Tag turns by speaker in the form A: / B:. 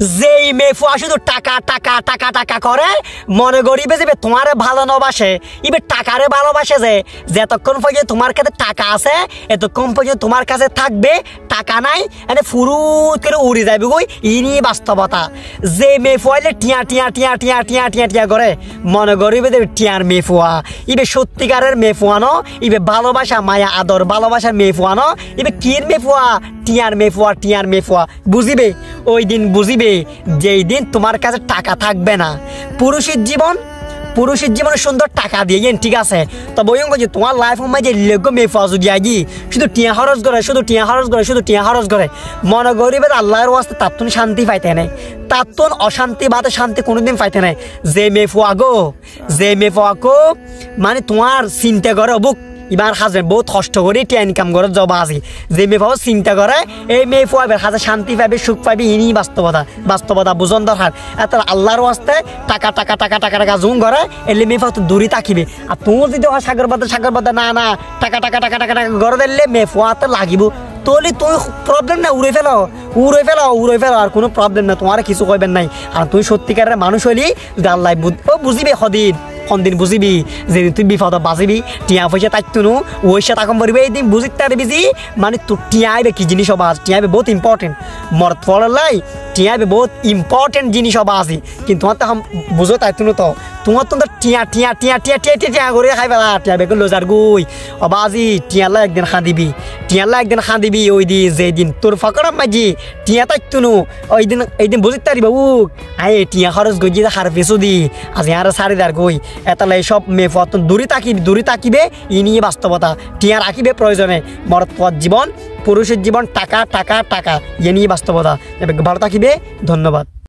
A: যেই মেয়ে ফুয়া শুধু টাকা টাকা টাকা টাকা করে মনে করিবে যে তোমারে ভালো নবাসে ইবে টাকারে ভালোবাসে যে যতক্ষণ পর্যন্ত তোমার কাছে টাকা আছে এতক্ষণ পর্যন্ত তোমার কাছে থাকবে টাকা নাই মানে ফুরুত করে উড়ে যাবে গই ইনি বাস্তবতা যে মেয়ে ফুয়াইলে টিয়া টিয়া টিয়া টিয়া টিয়া টিয়া টিয়া করে মনে করিবে যে টিয়ার মেয়ে ফুয়া ইবে সত্যিকারের মেয়ে ফুয়ানো ইবে ভালোবাসা মায়া আদর ভালোবাসার মেয়ে ফুয়ানো ইবে কির মেয়ে ফুয়া টিয়ার মেয়ে ফুয়া টিয়ার মেয়ে ফুয়া বুঝিবে ওই দিন বুঝিবে যেই দিন তোমার কাছে টাকা থাকবে না। পুরুষের জীবনে সুন্দর টাকা দিয়ে ঠিক আছে তবে ওই যে তোমার লাইফ যে লেগো মেয়ে ফুয়া যদি আগি শুধু টিয়া খরচ করে শুধু টিয়া খরচ করে শুধু টিয়া খরচ করে মনে করিবে আল্লাহর ওয়াস্তে তাত্তুন শান্তি পাইতে নাই তাত্তুন অশান্তি বাদে শান্তি কোনোদিন পাইতে নাই। যে মেয়ে ফুয়া গো মানে তোমার চিন্তা করে বুক এবার হাজে বহুত কষ্ট করে টিয়া ইনকাম করে জবা আজি যে মেয়ে ফুয়া চিন্তা করে এই মেয়ে ফুয়া হাজে শান্তি পাবে সুখ পাবে ইনি বাস্তবতা বুঝন দরকার এত আল্লাহর ওয়াস্তে টাকা টাকা টাকা টাকা টাকা জুম করে এলে মেয়ে ফুয়া তো দূরে থাকিবে আর তোমার যদি সাগর বাদে না না টাকা টাকা টাকা টাকা টাকা করে দিলে মেয়ে ফুয়া তো লাগিব তোলি তুই প্রবলেম না উড়ে ফেলো আর কোনো প্রবলেম না তোমার কিছু কইবেন নাই আর তুই সত্যিকারের মানুষ হইলি যদি আল্লাহ বুঝিবে সন্দিন বুঝিবি যেদিন তুই বিপদ বাঁচিবি টিয়া পয়সা তাইতুনো ওইসা তাকম পড়বে এই দিন বুঝিতে পারবি যে মানে তোর টিয়া আইবে কি জিনিস হবা টিয়া আইবে বহুত ইম্পর্টেন্ট মরত পড়লাই টিয়া আইবে বহুত ইম্পর্টেন্ট জিনিস হবা আছে কিন্তু তোমার তো বুঝো তাইতুনো তো তোমার তো টিয়া টিয়া টিয়া টিয়া টিয়া টিয়া টিয়া করে খাই পেলা টিয়া বেগুন লোজার গুই অবা আজি টিয়ালা একদিন খাঁদিবি ওই দিন যেদিন তোর ফাঁকড়া মাঝি টিয়া তাইতুনো ওই দিন বুঝিতে পারিব আয়ে টিয়া খরচ গই গিয়ে হার পেছু দি আজি আর সারিদার গই এতালে সব মেয়ে ফুয়া দূরে তাকিবে ই নিয়ে বাস্তবতা টিয়া রাখিবে প্রয়োজনে মরদ পথ জীবন পুরুষের জীবন টাকা টাকা টাকা এ নিয়ে বাস্তবতা ভালো থাকিবে। ধন্যবাদ।